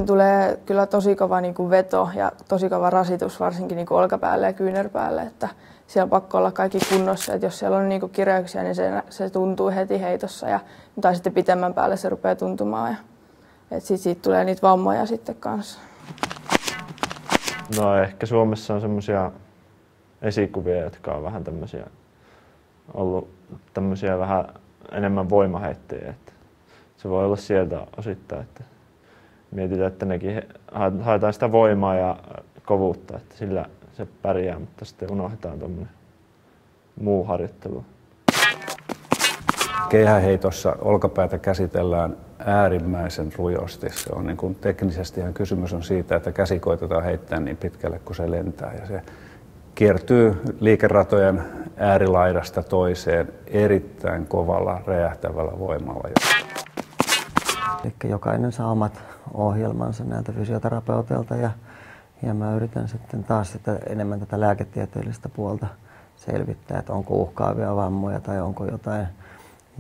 Siinä tulee kyllä tosi kova niin kuin veto ja tosi kova rasitus varsinkin niin kuin olkapäälle ja kyynärpäälle, että siellä on pakko olla kaikki kunnossa, että jos siellä on niin kuin kireyksiä, niin se tuntuu heti heitossa tai sitten pitemmän päälle se rupeaa tuntumaan ja siitä tulee niitä vammoja sitten kanssa. No ehkä Suomessa on semmoisia esikuvia, jotka on vähän tämmöisiä ollut tämmöisiä vähän enemmän voimaheittäjiä, että se voi olla sieltä osittain, että mietitään, että nekin haetaan sitä voimaa ja kovuutta, että sillä se pärjää, mutta sitten unohdetaan tuommoinen muu harjoittelu. Keihäheitossa olkapäätä käsitellään äärimmäisen rujosti. Se on niin kuin teknisesti ihan kysymys on siitä, että käsi koitetaan heittää niin pitkälle kuin se lentää ja se kiertyy liikeratojen äärilaidasta toiseen erittäin kovalla räjähtävällä voimalla. Eli jokainen saa omat ohjelmansa näiltä fysioterapeutilta ja mä yritän sitten taas enemmän tätä lääketieteellistä puolta selvittää, että onko uhkaavia vammoja tai onko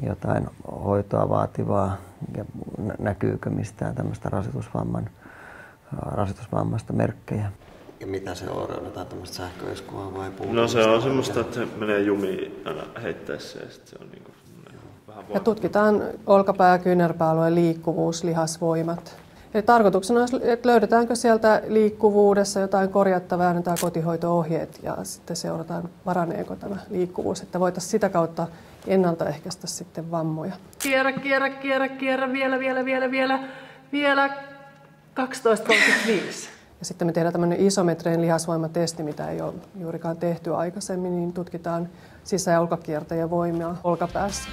jotain hoitoa vaativaa ja näkyykö mistään tämmöistä rasitusvammasta merkkejä. Ja mitä se on? Odotetaan tämmöistä sähköiskua vai puhutaan? No se on semmoista, että se menee jumiin aina heittäessä ja sitten se on niin kuin vähän ja tutkitaan olkapää- ja kyynärpääalueen liikkuvuus, lihasvoimat. Eli tarkoituksena on, että löydetäänkö sieltä liikkuvuudessa jotain korjattavaa, annetaan kotihoito-ohjeet ja sitten seurataan, paraneeko tämä liikkuvuus, että voitaisiin sitä kautta ennaltaehkäistä sitten vammoja. Kierrä, vielä 12.35. Ja sitten me tehdään tämmöinen isometreen lihasvoimatesti, mitä ei ole juurikaan tehty aikaisemmin, niin tutkitaan sisä- ja ulkokiertäjien voimia olkapäässä.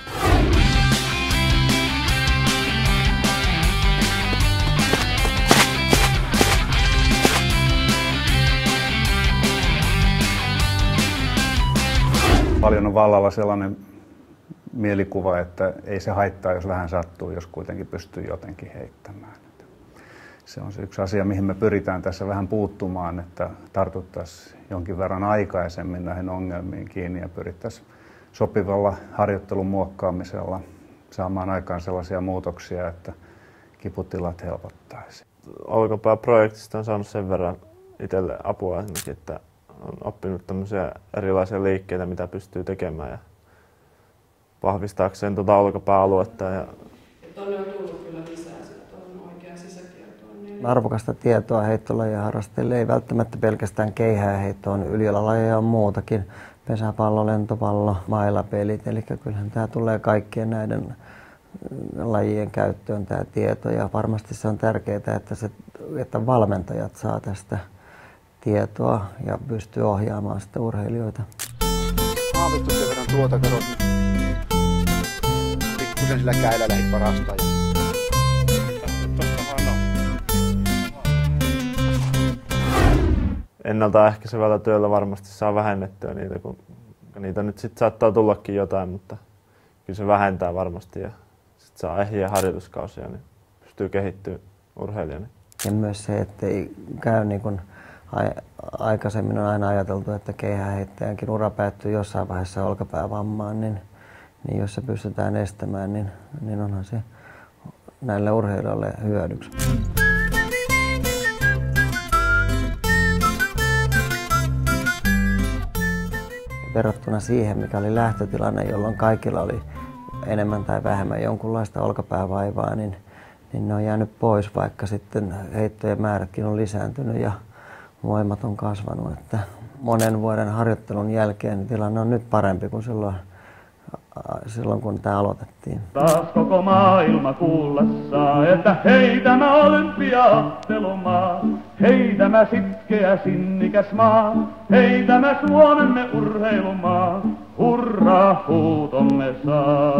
Paljon on vallalla sellainen mielikuva, että ei se haittaa, jos vähän sattuu, jos kuitenkin pystyy jotenkin heittämään. Se on se yksi asia, mihin me pyritään tässä vähän puuttumaan, että tartuttaisiin jonkin verran aikaisemmin näihin ongelmiin kiinni ja pyrittäisiin sopivalla harjoittelun muokkaamisella saamaan aikaan sellaisia muutoksia, että kiputilat helpottaisi. Olkapääprojektista on saanut sen verran itselle apua esimerkiksi, että on oppinut tämmöisiä erilaisia liikkeitä, mitä pystyy tekemään ja vahvistaakseen tuota olkapääaluetta. Tuonne on tullut kyllä lisää tuohon oikeaan sisäkiertoon. Arvokasta tietoa heittolajia harrastajille ei välttämättä pelkästään keihääheittoon, yliolalajeja on muutakin. Pesäpallo, lentopallo, mailapelit, eli kyllähän tämä tulee kaikkien näiden lajien käyttöön tämä tieto ja varmasti se on tärkeää, että valmentajat saa tästä tietoa ja pystyy ohjaamaan sitä urheilijoita. Aavistus sen verran tuota katot. Pikkusen sillä käillä lähit parastaan. Ennaltaehkäisevällä työllä varmasti saa vähennettyä niitä, kun niitä nyt sitten saattaa tullakin jotain, mutta kyllä se vähentää varmasti ja sitten saa ehjiä harjoituskausia, niin pystyy kehittymään urheilijana. Ja myös se, että ei käy niin kuin aikaisemmin on aina ajateltu, että keihääheittäjänkin ura päättyy jossain vaiheessa olkapäävammaan, niin jos se pystytään estämään, niin onhan se näille urheilijoille hyödyksi. Verrattuna siihen, mikä oli lähtötilanne, jolloin kaikilla oli enemmän tai vähemmän jonkunlaista olkapäävaivaa, niin ne on jäänyt pois, vaikka sitten heittojen määrätkin on lisääntynyt ja voimat on kasvanut. Että monen vuoden harjoittelun jälkeen tilanne on nyt parempi kuin silloin kun tämä aloitettiin. Taas koko maailma kuulla saa, että hei tämä olympiaottelumaa, hei tämä sitkeä sinnikäs maa, hei tämä Suomemme urheilumaa, hurraa huutomme saa.